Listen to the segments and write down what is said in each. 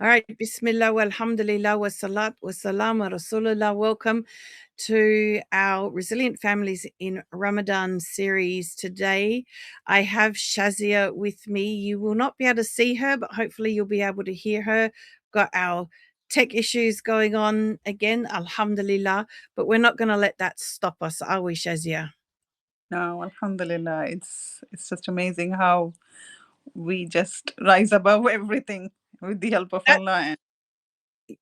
All right, Bismillah, walhamdulillah, wa salat, wa salam, wa rasulullah. Welcome to our Resilient Families in Ramadan series. Today, I have Shazia with me. You will not be able to see her, but hopefully you'll be able to hear her. Got our tech issues going on again, alhamdulillah, but we're not going to let that stop us, are we, Shazia? No, Alhamdulillah. It's just amazing how we just rise above everything with the help of Allah. And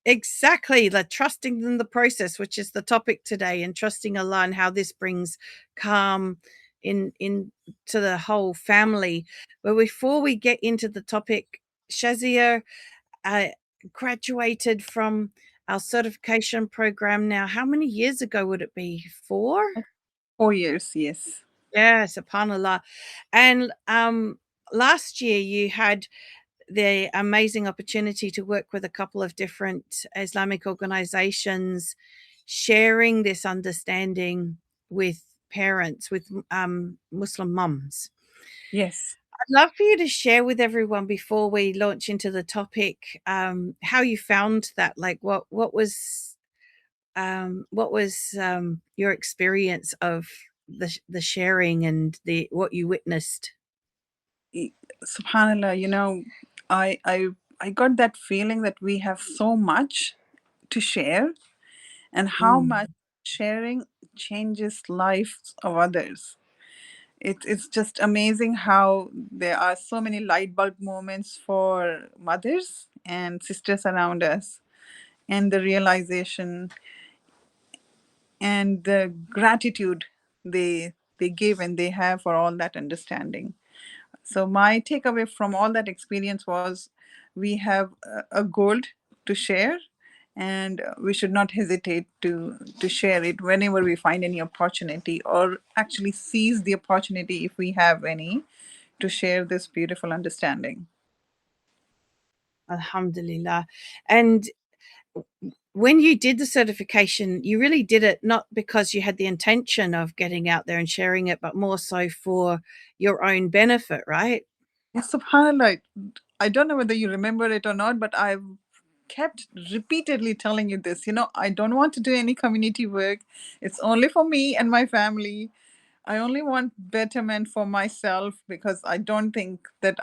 Exactly, the trusting in the process, which is the topic today, and trusting Allah and how this brings calm in to the whole family. But before we get into the topic, Shazia graduated from our certification program now. How many years ago would it be? 4? 4 years, yes. Yeah, subhanallah. And last year you had the amazing opportunity to work with a couple of different Islamic organizations, sharing this understanding with parents, with Muslim mums. Yes. I'd love for you to share with everyone before we launch into the topic how you found that. Like, what was your experience of the sharing and the what you witnessed? SubhanAllah, I got that feeling that we have so much to share and how Mm. much sharing changes lives of others. It's just amazing how there are so many light bulb moments for mothers and sisters around us, and the realization and the gratitude they give and they have for all that understanding. So my takeaway from all that experience was we have a gold to share, and we should not hesitate to share it whenever we find any opportunity, or actually seize the opportunity if we have any, to share this beautiful understanding. Alhamdulillah. And when you did the certification, you really did it not because you had the intention of getting out there and sharing it, but more so for your own benefit, right? Yes, subhanallah. I don't know whether you remember it or not, but I've kept repeatedly telling you this. I don't want to do any community work. It's only for me and my family. I only want betterment for myself, because I don't think that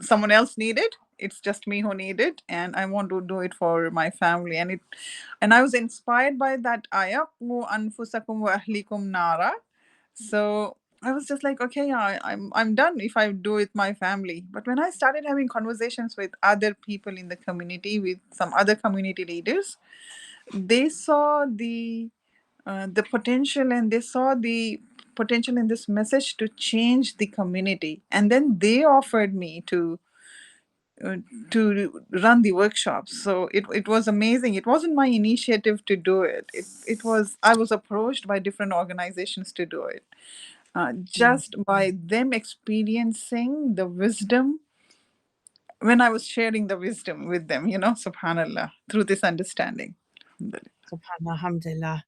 someone else need it. It's just me who need it, and I want to do it for my family. And I was inspired by that ayah, "Qu anfusakum wa ahlikum nara." So I was just like, okay, I'm done if I do it my family. But when I started having conversations with other people in the community, with some other community leaders, they saw the potential, and they saw the potential in this message to change the community, and then they offered me uh, to run the workshops. So it was amazing. It wasn't my initiative to do it. It was, I was approached by different organizations to do it, Mm. just by them experiencing the wisdom when I was sharing the wisdom with them, subhanallah, through this understanding. Alhamdulillah. Subhanallah, alhamdulillah.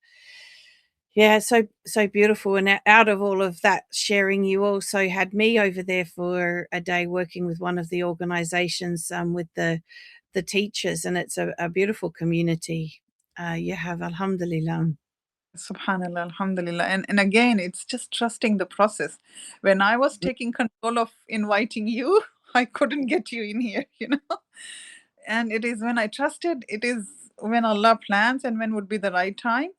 Yeah, so beautiful. And out of all of that sharing, you also had me over there for a day working with one of the organizations with the teachers, and it's a beautiful community. You have, alhamdulillah. Subhanallah, alhamdulillah. And again, it's just trusting the process. When I was taking control of inviting you, I couldn't get you in here. And it is when I trusted, it is when Allah plans and when would be the right time.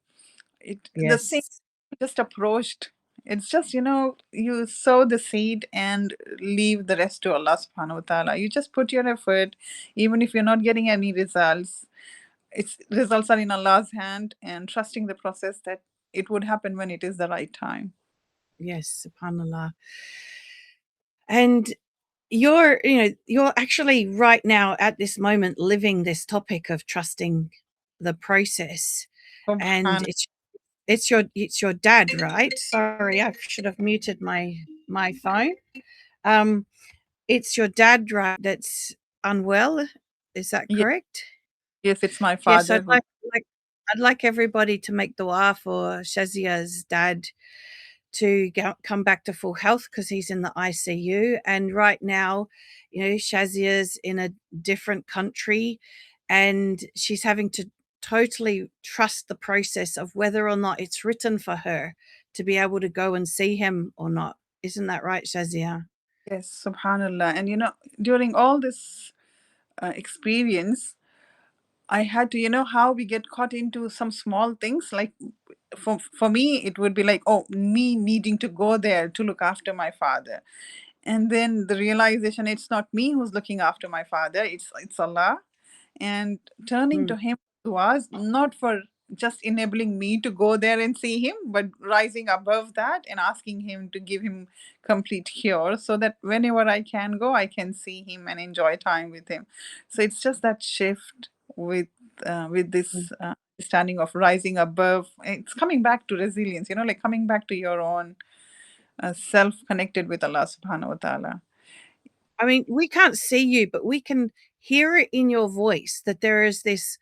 The thing Yes. just approached. It's just, you sow the seed and leave the rest to Allah subhanahu wa ta'ala. You just put your effort, even if you're not getting any results. Its results are in Allah's hand, and trusting the process that it would happen when it is the right time. Yes, subhanallah. And you're actually right now at this moment living this topic of trusting the process. And Subhan. it's your dad, right? Sorry, I should have muted my phone. Um, it's your dad, right, that's unwell. Is that Yes, correct? yes, it's my Yes, father who. I'd like everybody to make dua for Shazia's dad, to come back to full health because he's in the ICU. And right now, Shazia's in a different country and she's having to totally trust the process of whether or not it's written for her to be able to go and see him or not. Isn't that right, Shazia? Yes, subhanallah. And during all this experience, I had to, how we get caught into some small things. Like for me, it would be like, oh, me needing to go there to look after my father. And then the realization, it's not me who's looking after my father, it's Allah. And turning Mm, to him was not for just enabling me to go there and see him, but rising above that and asking him to give him complete cure, so that whenever I can go, I can see him and enjoy time with him. So it's just that shift with mm. this understanding of rising above. It's coming back to resilience, like coming back to your own self, connected with Allah subhanahu wa ta'ala. I mean, we can't see you, but we can hear it in your voice that there is this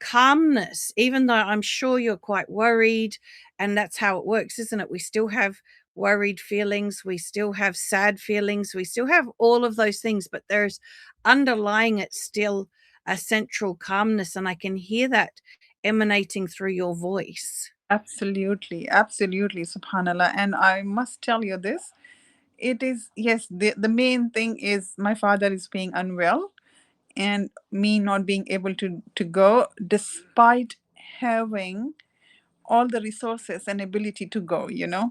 calmness, even though I'm sure you're quite worried. And that's how it works, isn't it? We still have worried feelings, we still have sad feelings, we still have all of those things, but there's underlying it still a central calmness. And I can hear that emanating through your voice. Absolutely, absolutely, subhanallah. And I must tell you this, it is, yes, the main thing is my father is being unwell, and me not being able to go despite having all the resources and ability to go. Mm.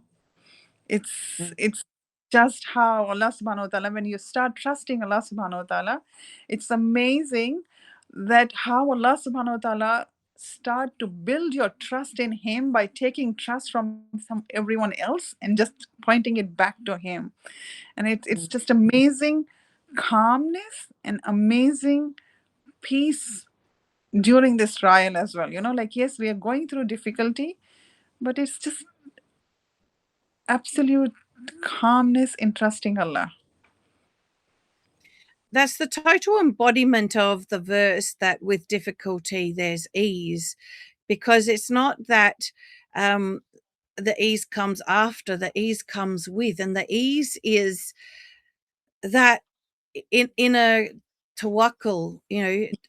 It's just how Allah subhanahu wa ta'ala, when you start trusting Allah subhanahu wa ta'ala, it's amazing that how Allah subhanahu wa ta'ala start to build your trust in him by taking trust from everyone else and just pointing it back to him. And it's Mm. just amazing calmness and amazing peace during this trial as well. Like, yes, we are going through difficulty, but it's just absolute calmness in trusting Allah. That's the total embodiment of the verse that with difficulty there's ease, because it's not that um, the ease comes after, the ease comes with. And the ease is that in a tawakkul,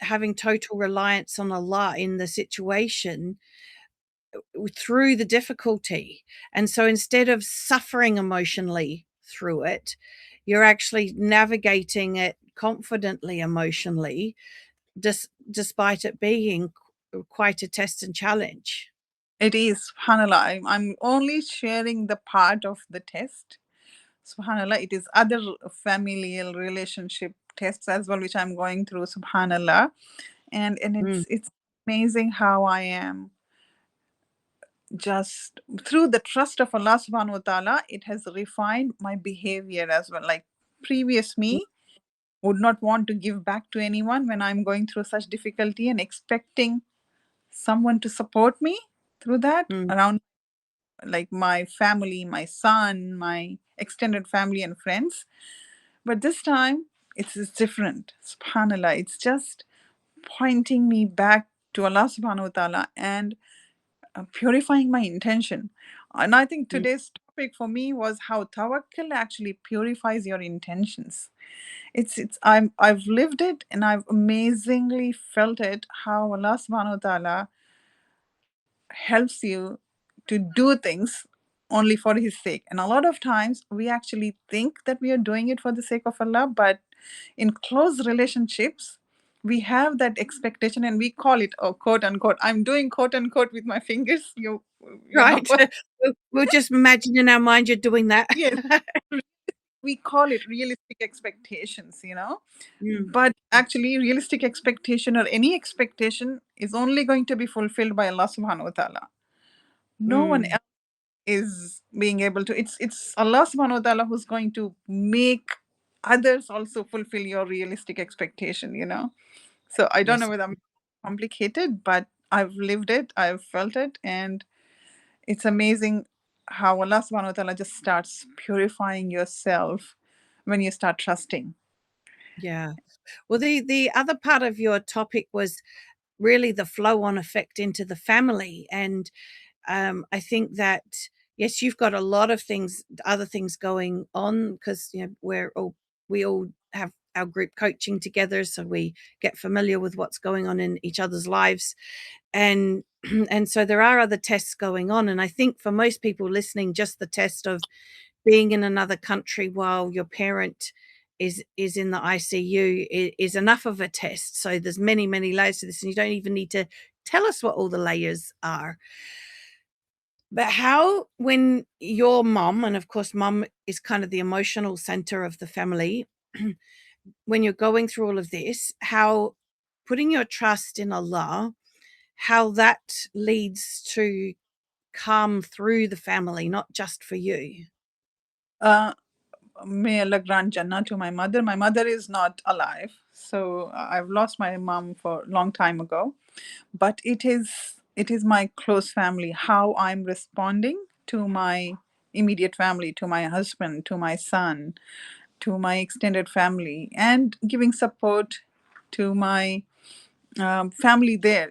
having total reliance on Allah in the situation through the difficulty. And so instead of suffering emotionally through it, you're actually navigating it confidently emotionally, despite it being quite a test and challenge. It is, subhanallah. I'm only sharing the part of the test. Subhanallah, it is other familial relationship tests as well, which I'm going through, subhanallah. And Mm, it's amazing how I am just through the trust of Allah subhanahu wa ta'ala, it has refined my behavior as well. Like previous mm, me would not want to give back to anyone when I'm going through such difficulty and expecting someone to support me through that mm. around, like my family, my son, my extended family and friends. But this time it's different. Subhanallah. It's just pointing me back to Allah subhanahu wa ta'ala and purifying my intention. And I think Mm. today's topic for me was how tawakkul actually purifies your intentions. I've lived it and I've amazingly felt it, how Allah subhanahu wa ta'ala helps you to do things only for his sake. And a lot of times we actually think that we are doing it for the sake of Allah, but in close relationships, we have that expectation and we call it, oh, quote unquote, I'm doing quote unquote with my fingers. You're not, Right. We'll just imagine in our mind you're doing that. yes, we call it realistic expectations, Mm, but actually realistic expectation or any expectation is only going to be fulfilled by Allah subhanahu wa ta'ala. No one mm. is being able to, it's Allah subhanahu wa ta'ala who's going to make others also fulfill your realistic expectation. So I don't know Yes. whether I'm complicated, but I've lived it, I've felt it, and it's amazing how Allah subhanahu wa ta'ala just starts purifying yourself when you start trusting. Yeah. Well, the other part of your topic was really the flow on effect into the family. And I think that yes, you've got a lot of things, other things going on because we all have our group coaching together, so we get familiar with what's going on in each other's lives, and and so there are other tests going on, and I think for most people listening, just the test of being in another country while your parent is in the ICU is enough of a test. So there's many layers to this, and you don't even need to tell us what all the layers are. But how, when your mom, and of course, mom is kind of the emotional center of the family, when you're going through all of this, how putting your trust in Allah, how that leads to calm through the family, not just for you. Uh, May Allah grant Jannah to my mother. My mother is not alive, so I've lost my mom for a long time ago. But it is my close family. How I'm responding to my immediate family, to my husband, to my son, to my extended family, and giving support to my family there.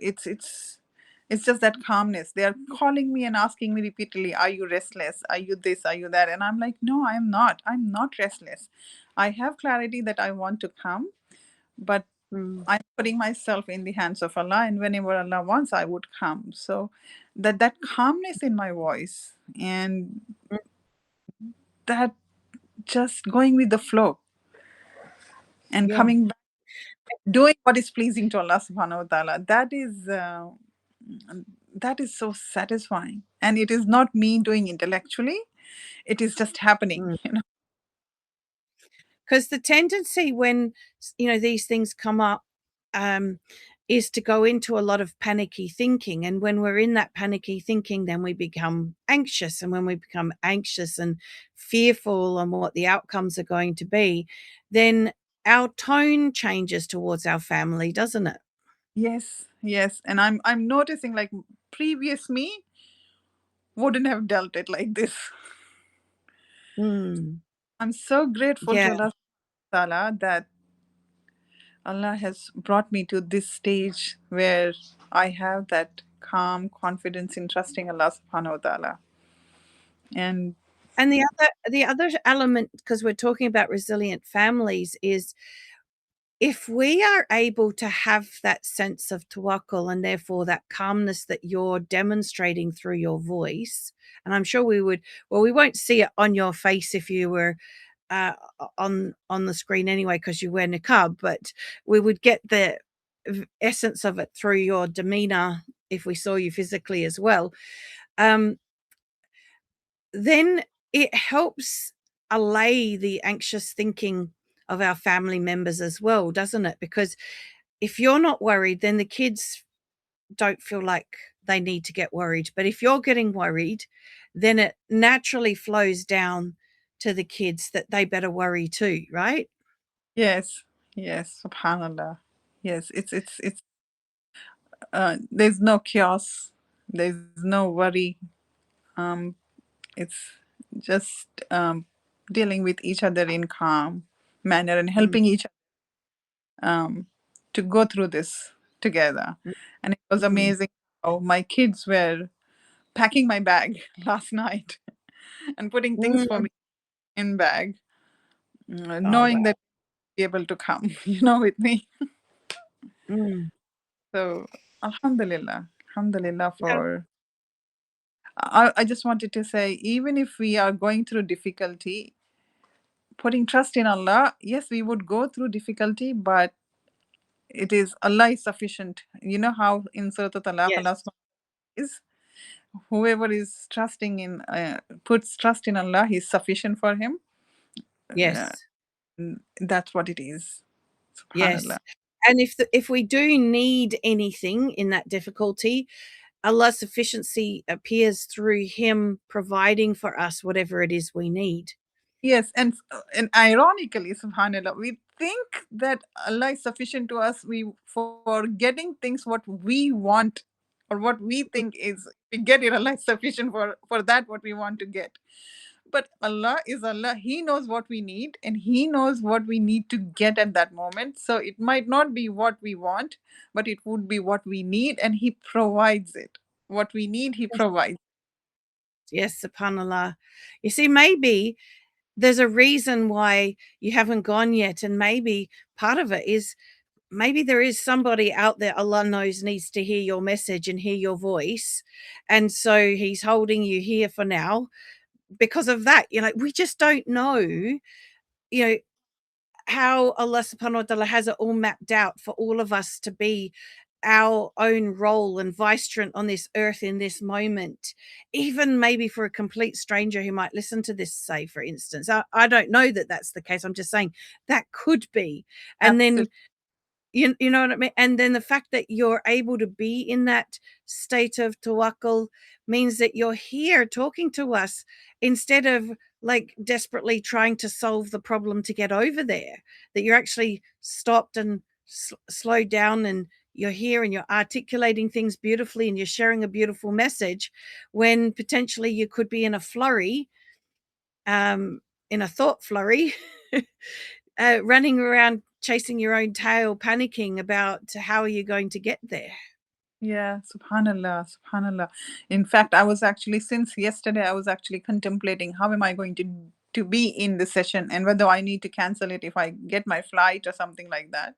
It's just that calmness. They are calling me and asking me repeatedly, "Are you restless? Are you this? Are you that?" And I'm like, "No, I am not. I'm not restless. I have clarity that I want to come, but Mm. I'm putting myself in the hands of Allah, and whenever Allah wants, I would come." So that calmness in my voice, and Mm. that just going with the flow and Yeah. coming back, doing what is pleasing to Allah subhanahu wa ta'ala, that is so satisfying. And it is not me doing intellectually, it is just happening, Mm. you know. Because the tendency when these things come up, um, is to go into a lot of panicky thinking, and when we're in that panicky thinking, then we become anxious, and when we become anxious and fearful on what the outcomes are going to be, then our tone changes towards our family, doesn't it? Yes, yes. And I'm noticing, like, previous me wouldn't have dealt it like this. Mm. I'm so grateful Yeah. to Allah Ta'ala that Allah has brought me to this stage where I have that calm confidence in trusting Allah subhanahu wa ta'ala. And And the other element, because we're talking about resilient families, is if we are able to have that sense of tawakkul and therefore that calmness that you're demonstrating through your voice, and I'm sure we won't see it on your face if you were on the screen anyway because you wear niqab, but we would get the essence of it through your demeanor if we saw you physically as well. Um, then it helps allay the anxious thinking of our family members as well, doesn't it? Because if you're not worried, then the kids don't feel like they need to get worried. But if you're getting worried, then it naturally flows down to the kids that they better worry too, right? yes, yes, subhanallah. Yes, it's there's no chaos, there's no worry. Um, it's just dealing with each other in calm manner and Mm, helping each to go through this together. mm, And it was mm. amazing how my kids were packing my bag last night and putting things for Mm. me in bag, Oh, knowing wow. that they'll be able to come, with me. Mm. So Alhamdulillah, Alhamdulillah Yeah. for. I just wanted to say, even if we are going through difficulty, putting trust in Allah, yes, we would go through difficulty, but it is Allah is sufficient. You know how in Surah Talaq Allah Yes. is, whoever is puts trust in Allah, He's sufficient for him. Uh, Yes. that's what it is. Yes. Subhanallah. And if we do need anything in that difficulty, Allah's sufficiency appears through Him providing for us whatever it is we need. Yes, and ironically, Subhanallah, we think that Allah is sufficient to us. We for getting things what we want, or what we think is we get it. Allah is sufficient for that what we want to get. But Allah is Allah. He knows what we need, and He knows what we need to get at that moment. So it might not be what we want, but it would be what we need, and He provides it. What we need, He Yes. provides. Yes, subhanallah. You see, maybe there's a reason why you haven't gone yet, and maybe part of it is maybe there is somebody out there Allah knows needs to hear your message and hear your voice, and so He's holding you here for now because of that. We just don't know, you know, how Allah subhanahu wa ta'ala has it all mapped out for all of us to be our own role and vicegerent on this earth in this moment, even maybe for a complete stranger who might listen to this, say, for instance. I don't know that that's the case. I'm just saying that could be. And then Absolutely. you know what I mean? And then the fact that you're able to be in that state of tawakkul means that you're here talking to us instead of like desperately trying to solve the problem to get over there. That you're actually stopped and slowed down, and you're here and you're articulating things beautifully and you're sharing a beautiful message when potentially you could be in a flurry, um, in a thought flurry, running around chasing your own tail, panicking about how are you going to get there. Yeah, subhanallah, subhanallah. In fact, I was actually, since yesterday, I was actually contemplating how am I going to be in the session and whether I need to cancel it if I get my flight or something like that.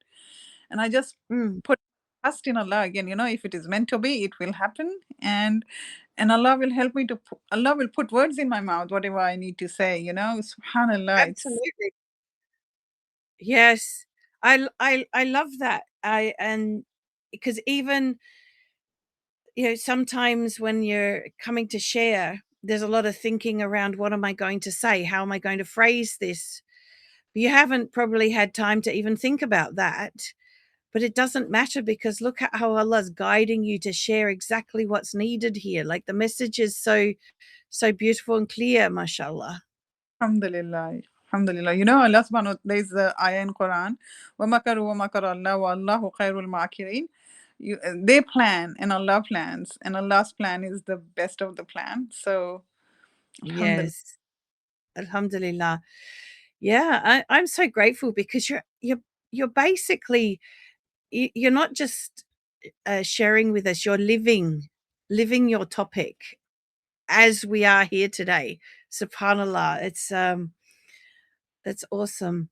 And I just Mm, put trust in Allah again. If it is meant to be, it will happen, and Allah will help me to. Allah will put words in my mouth, whatever I need to say. Subhanallah. It's absolutely. Yes. I love that. I and because even, sometimes when you're coming to share, there's a lot of thinking around what am I going to say? How am I going to phrase this? You haven't probably had time to even think about that. But it doesn't matter because look at how Allah's guiding you to share exactly what's needed here. Like the message is so beautiful and clear, mashallah. Alhamdulillah. Alhamdulillah. Allah subhanahu wa there's the ayah in Quran. وَمَكَرُوا وَمَكَرَ اللَّهُ وَاللَّهُ خَيْرُ الْمَاكِرِينَ. They plan and Allah plans, and Allah's plan is the best of the plan. So, Alhamdulillah. Yes. Alhamdulillah. Yeah, I'm so grateful because you're basically you're not just sharing with us, you're living your topic as we are here today. Subhanallah. That's awesome.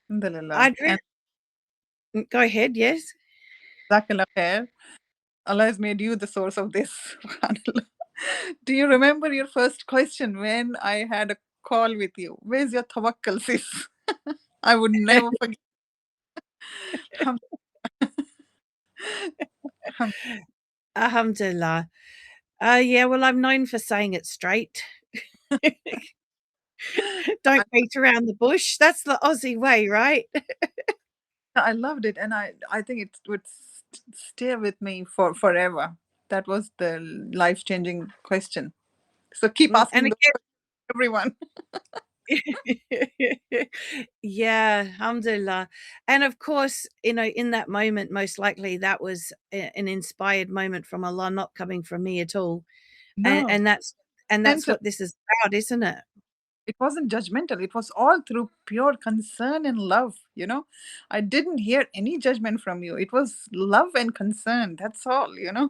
Alhamdulillah. I'd And go ahead, yes. Jazakallah khair. Allah has made you the source of this. Subhanallah. Do you remember your first question when I had a call with you? Where's your tawakkul, sis? I would never forget. Alham- alham- Alhamdulillah. Yeah, well, I'm known for saying it straight. Don't I, beat around the bush. That's the Aussie way, right? I loved it, and I think it would stay with me for forever. That was the life changing question. So keep And asking those again, questions, everyone. yeah, alhamdulillah. And of course, in that moment, most likely that was an inspired moment from Allah, not coming from me at all. And, No, and that's and that's mental. what this is about, isn't it? It wasn't judgmental. It was all through pure concern and love. I didn't hear any judgment from you. It was love and concern. That's all. Mm.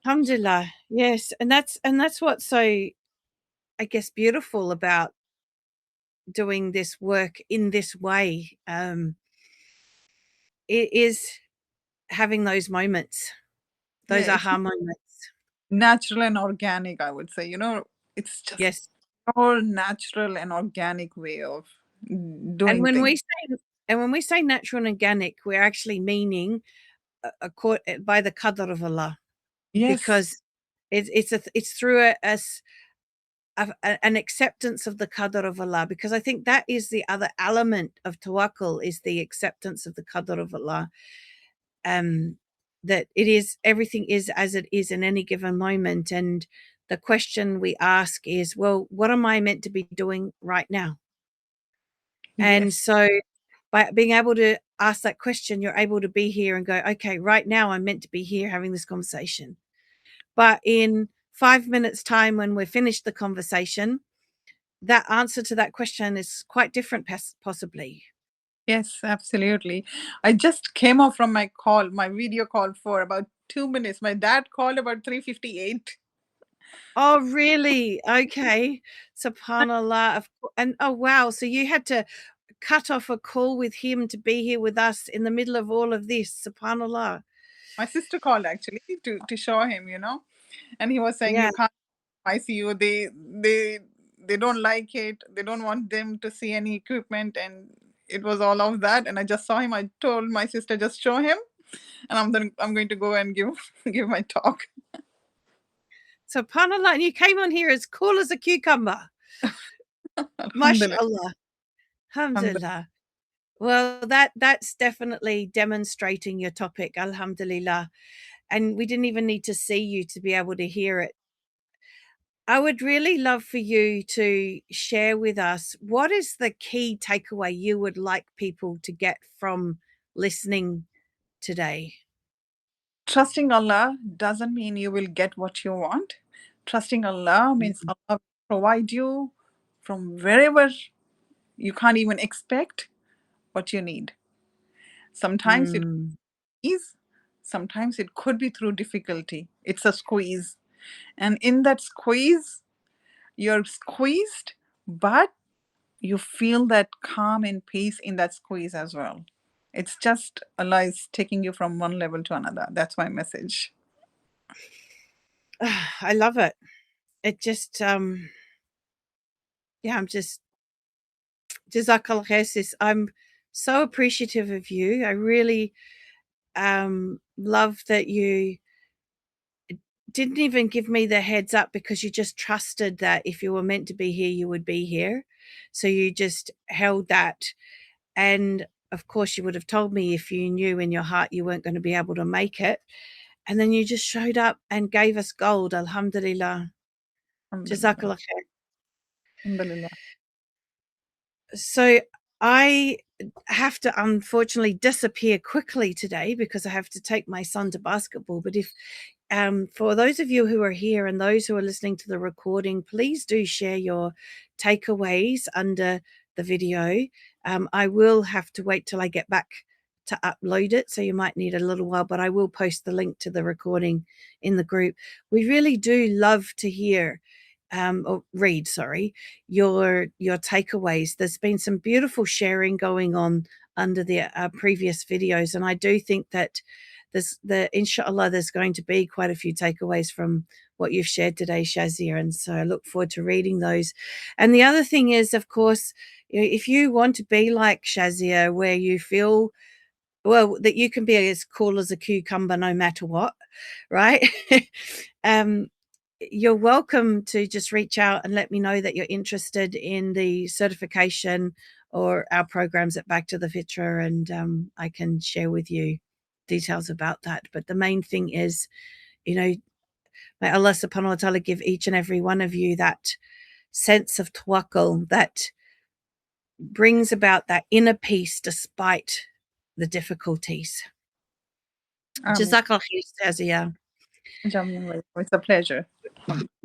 Alhamdulillah. Yes. And that's what's so, I guess, beautiful about doing this work in this way. It is having those moments, Yeah, those it's aha moments. natural and organic, I would say. It's just Yes. all natural and organic way of And doing when things. we say and when we say natural and organic, we're actually meaning by the qadr of Allah, Yes. because it's through an acceptance of the qadr of Allah, because I think that is the other element of tawakkul, is the acceptance of the qadr of Allah. Um, that it is, everything is as it is in any given moment, and the question we ask is, well, what am I meant to be doing right now? And Yes. so by being able to ask that question, you're able to be here and go, okay, right now I'm meant to be here having this conversation. But in 5 minutes' time, when we're finished the conversation, that answer to that question is quite different, possibly. Yes, absolutely. I just came off from my call, my video call for about 2 minutes. My dad called about 3:58. Oh, really? Okay. Subhanallah. And oh, wow. So you had to cut off a call with him to be here with us in the middle of all of this. Subhanallah. My sister called actually to show him, and he was saying Yeah. you can't ICU. They don't like it. They don't want them to see any equipment, and it was all of that. And I just saw him. I told my sister just show him, and I'm going to go and give give my talk. Subhanallah. And you came on here as cool as a cucumber. Alhamdulillah. MashaAllah. Alhamdulillah. Alhamdulillah. Well, that's definitely demonstrating your topic, alhamdulillah. And we didn't even need to see you to be able to hear it. I would really love for you to share with us what is the key takeaway you would like people to get from listening today? Trusting Allah doesn't mean you will get what you want. Trusting Allah means Mm. Allah will provide you from wherever you can't even expect what you need. Sometimes it Mm. is, sometimes it could be through difficulty. It's a squeeze. And in that squeeze, you're squeezed, but you feel that calm and peace in that squeeze as well. It's just Allah is taking you from one level to another. That's my message. I love it. It just yeah, I'm just Jazakallah khair, sis. I'm so appreciative of you. I really love that you didn't even give me the heads up because you just trusted that if you were meant to be here, you would be here. So you just held that. And of course, you would have told me if you knew in your heart you weren't going to be able to make it. And then you just showed up and gave us gold. Alhamdulillah. Alhamdulillah. Jazakallah khair. Alhamdulillah. So I have to unfortunately disappear quickly today because I have to take my son to basketball. But if for those of you who are here and those who are listening to the recording, please do share your takeaways under the video. I will have to wait till I get back to upload it, so you might need a little while, but I will post the link to the recording in the group. We really do love to hear or read, sorry, your takeaways. There's been some beautiful sharing going on under the previous videos, and I do think that inshallah there's going to be quite a few takeaways from what you've shared today, Shazia, and so I look forward to reading those. And the other thing is, of course, if you want to be like Shazia, where you feel well that you can be as cool as a cucumber no matter what, right? um you're welcome to just reach out and let me know that you're interested in the certification or our programs at Back to the Fitra, and I can share with you details about that. But the main thing is, may Allah subhanahu wa ta'ala give each and every one of you that sense of tawakkul that brings about that inner peace despite the difficulties. Amen. Jazakallah khair, Shazia. Jamil, it's a pleasure.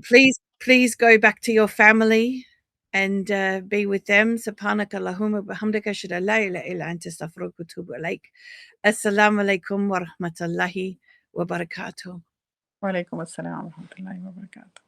Please go back to your family and be with them. Subhanaka Allahumma bihamdika shada la ilaha illa anta astaghfiruka wa atubu ilaik. Assalamu alaikum wa rahmatullahi wa barakatuh. Wa alaikum assalam wa rahmatullahi wa barakatuh.